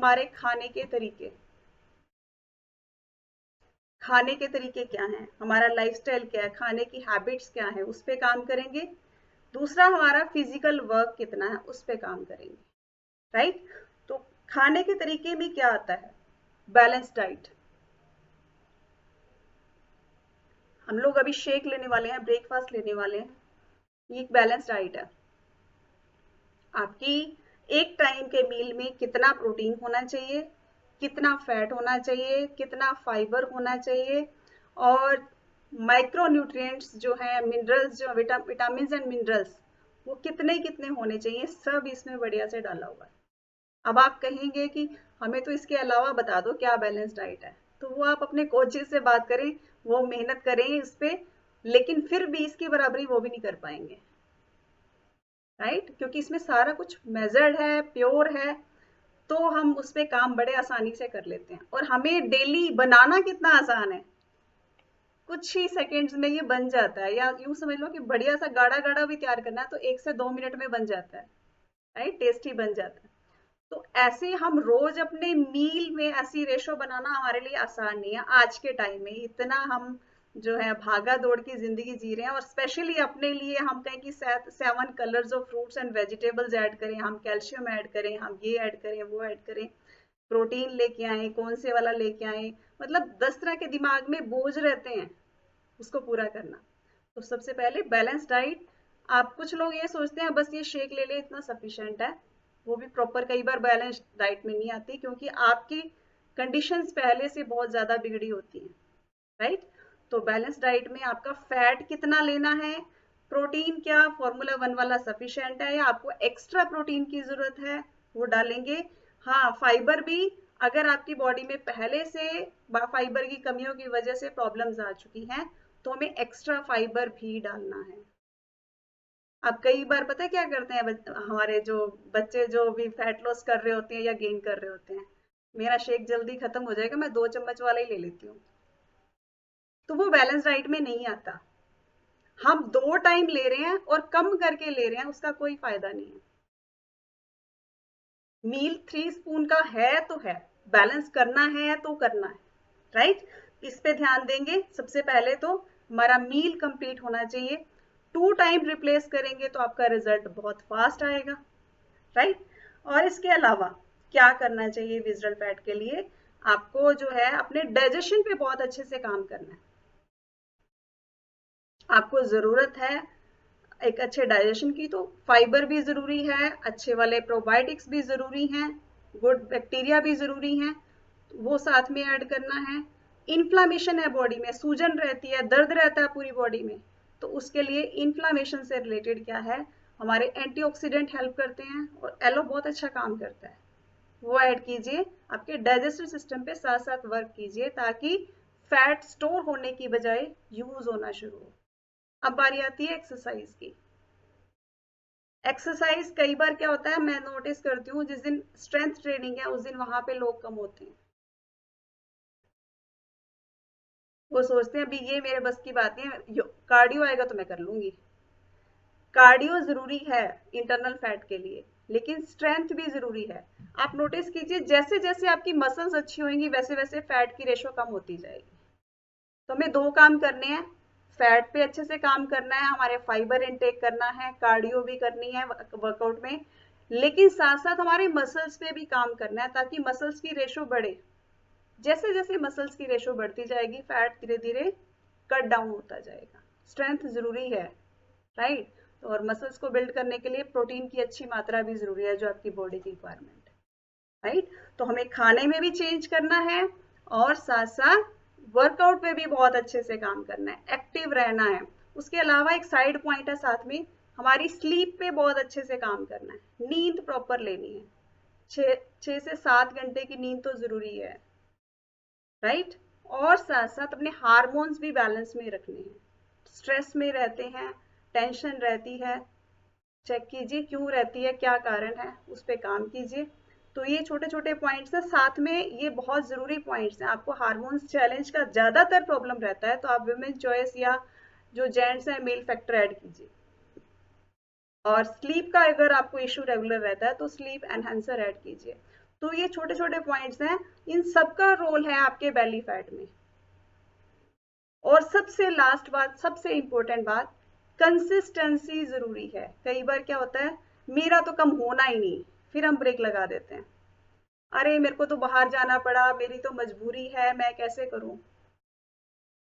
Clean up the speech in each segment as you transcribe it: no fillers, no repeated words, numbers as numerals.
हमारे खाने के तरीके, खाने के तरीके क्या हैं, हमारा लाइफस्टाइल क्या है, खाने की हैबिट्स क्या है, उस पे काम करेंगे। दूसरा हमारा फिजिकल वर्क कितना है, उस पे काम करेंगे, राइट। तो खाने के तरीके में क्या आता है, बैलेंस डाइट। हम लोग अभी शेक लेने वाले हैं, ब्रेकफास्ट लेने वाले हैं, ये एक बैलेंस डाइट है। आपकी एक टाइम के मील में कितना प्रोटीन होना चाहिए, कितना फैट होना चाहिए, कितना फाइबर होना चाहिए, और माइक्रो न्यूट्रिएंट्स जो है, मिनरल्स जो विटामिन एंड मिनरल्स, वो कितने कितने होने चाहिए, सब इसमें बढ़िया से डाला हुआ है। अब आप कहेंगे कि हमें तो इसके अलावा बता दो क्या बैलेंस डाइट है, तो वो आप अपने कोचेज से बात करें, वो मेहनत करें इस पे, लेकिन फिर भी इसकी बराबरी वो भी नहीं कर पाएंगे, राइट। क्योंकि इसमें सारा कुछ मेजर्ड है, प्योर है, तो हम उस पर काम बड़े आसानी से कर लेते हैं। और हमें डेली बनाना कितना आसान है, कुछ ही सेकंड्स में ये बन जाता है। या यूं समझ लो कि बढ़िया सा गाढ़ा गाढ़ा भी तैयार करना है तो 1 से 2 मिनट में बन जाता है, राइट, टेस्टी बन जाता है। तो ऐसे हम रोज अपने मील में ऐसी रेशो बनाना हमारे लिए आसान नहीं है। आज के टाइम में इतना हम जो है भागा दौड़ की जिंदगी जी रहे हैं, और स्पेशली अपने लिए हम कहें कि 7 colours of fruits and vegetables add करें, हम कैल्शियम ऐड करें, हम ये ऐड करें, वो ऐड करें, प्रोटीन लेके आए, कौन से वाला लेके आए, मतलब 10 तरह के दिमाग में बोझ रहते हैं उसको पूरा करना। तो सबसे पहले बैलेंस डाइट। आप कुछ लोग ये सोचते हैं बस ये शेक ले ले इतना सफिशिएंट है, वो भी प्रॉपर कई बार बैलेंस डाइट में नहीं आती, क्योंकि आपकी कंडीशंस पहले से बहुत ज्यादा बिगड़ी होती हैं, राइट। तो बैलेंस डाइट में आपका फैट कितना लेना है, प्रोटीन क्या फॉर्मूला 1 वाला सफिशिएंट है या आपको एक्स्ट्रा प्रोटीन की जरूरत है, वो डालेंगे। हाँ, फाइबर भी, अगर आपकी बॉडी में पहले से फाइबर की कमियों की वजह से प्रॉब्लम्स आ चुकी हैं तो हमें एक्स्ट्रा फाइबर भी डालना है। अब कई बार पता है क्या करते हैं हमारे जो बच्चे जो भी फैट लॉस कर रहे होते हैं या गेन कर रहे होते हैं, मेरा शेक जल्दी खत्म हो जाएगा, मैं 2 चम्मच वाला ही ले लेती हूँ। तो वो बैलेंस डाइट में नहीं आता। हम 2 टाइम ले रहे हैं और कम करके ले रहे हैं, उसका कोई फायदा नहीं है। मील 3 स्पून का है तो है, बैलेंस करना है तो करना है, राइट। इस पे ध्यान देंगे। सबसे पहले तो हमारा मील कंप्लीट होना चाहिए। 2 टाइम रिप्लेस करेंगे तो आपका रिजल्ट बहुत फास्ट आएगा, राइट। और इसके अलावा क्या करना चाहिए विजरल फैट के लिए, आपको जो है अपने डाइजेशन पे बहुत अच्छे से काम करना है। आपको जरूरत है एक अच्छे डाइजेशन की, तो फाइबर भी जरूरी है, अच्छे वाले प्रोबायोटिक्स भी जरूरी हैं, गुड बैक्टीरिया भी जरूरी हैं, वो साथ में ऐड करना है। इन्फ्लामेशन है बॉडी में, सूजन रहती है, दर्द रहता है पूरी बॉडी में, तो उसके लिए इन्फ्लामेशन से रिलेटेड क्या है, हमारे एंटीऑक्सीडेंट हेल्प करते हैं, और एलो बहुत अच्छा काम करता है, वो ऐड कीजिए। आपके डाइजेस्टिव सिस्टम पे साथ साथ वर्क कीजिए ताकि फैट स्टोर होने की बजाय यूज होना शुरू हो। अब बारी आती है एक्सरसाइज की। एक्सरसाइज कई बार क्या होता है, मैं नोटिस करती हूँ जिस दिन स्ट्रेंथ ट्रेनिंग है उस दिन वहां पे लोग कम होते हैं। वो सोचते हैं अभी ये मेरे बस की बात नहीं है, कार्डियो आएगा तो मैं कर लूंगी। कार्डियो जरूरी है इंटरनल फैट के लिए, लेकिन स्ट्रेंथ भी जरूरी है। आप नोटिस कीजिए जैसे जैसे आपकी मसल्स अच्छी होंगी वैसे वैसे फैट की रेशो कम होती जाएगी। तो हमें 2 काम करने हैं, फैट पे अच्छे से काम करना है, हमारे फाइबर इनटेक करना है, कार्डियो भी करनी है वर्कआउट में, लेकिन साथ साथ हमारे मसल्स पे भी काम करना है ताकि मसल्स की रेशो बढ़े। जैसे जैसे मसल्स की रेशो बढ़ती जाएगी फैट धीरे धीरे कट डाउन होता जाएगा। स्ट्रेंथ जरूरी है, राइट। तो और मसल्स को बिल्ड करने के लिए प्रोटीन की अच्छी मात्रा भी जरूरी है जो आपकी बॉडी की रिक्वायरमेंट है, राइट। तो हमें खाने में भी चेंज करना है और साथ साथ वर्कआउट पे भी बहुत अच्छे से काम करना है, एक्टिव रहना है। उसके अलावा एक साइड पॉइंट है साथ में, हमारी स्लीप पे बहुत अच्छे से काम करना है, नींद प्रॉपर लेनी है। 6 से 7 घंटे की नींद तो जरूरी है, राइट। और साथ साथ अपने हार्मोन्स भी बैलेंस में रखने हैं। स्ट्रेस में रहते हैं, टेंशन रहती है, चेक कीजिए क्यों रहती है, क्या कारण है, उस पर काम कीजिए। तो ये छोटे छोटे पॉइंट्स हैं, साथ में ये बहुत जरूरी पॉइंट्स हैं। आपको हार्मोन्स चैलेंज का ज्यादातर प्रॉब्लम रहता है तो आप वुमेन चॉइस या जो जेंट्स है मेल फैक्टर ऐड कीजिए। और स्लीप का अगर आपको इश्यू रेगुलर रहता है तो स्लीप एनहेंसर ऐड कीजिए। तो ये छोटे छोटे पॉइंट्स हैं, इन सबका रोल है आपके बेली फैट में। और सबसे लास्ट बात, सबसे इंपॉर्टेंट बात, कंसिस्टेंसी जरूरी है। कई बार क्या होता है, मेरा तो कम होना ही नहीं, फिर हम ब्रेक लगा देते हैं। अरे मेरे को तो बाहर जाना पड़ा, मेरी तो मजबूरी है, मैं कैसे करूं।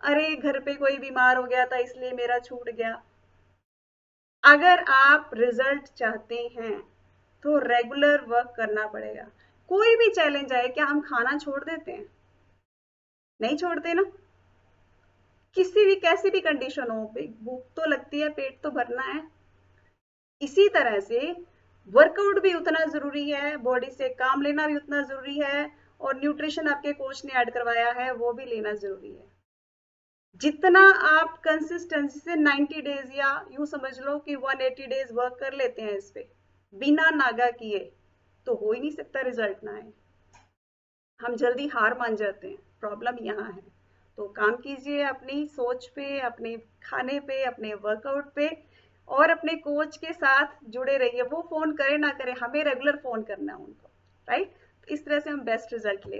अरे घर पे कोई बीमार हो गया था इसलिए मेरा छूट गया। अगर आप रिजल्ट चाहते हैं तो रेगुलर वर्क करना पड़ेगा। कोई भी चैलेंज आए, क्या हम खाना छोड़ देते हैं? नहीं छोड़ते ना। किसी भी कैसी भी कंडीशन हो, भूख तो लगती है, पेट तो भरना है। इसी तरह से वर्कआउट भी उतना जरूरी है, बॉडी से काम लेना भी उतना जरूरी है, और न्यूट्रिशन आपके कोच ने ऐड करवाया है वो भी लेना जरूरी है। जितना आप कंसिस्टेंसी से 90 डेज या यूं समझ लो कि 180 डेज वर्क कर लेते हैं इस पे बिना नागा किए, तो हो ही नहीं सकता रिजल्ट ना आए। हम जल्दी हार मान जाते हैं, प्रॉब्लम यहाँ है। तो काम कीजिए अपनी सोच पे, अपने खाने पे, अपने वर्कआउट पे, और अपने कोच के साथ जुड़े रहिए। वो फोन करे ना करे, हमें रेगुलर फोन करना है उनको, राइट? इस तरह से हम बेस्ट रिजल्ट ले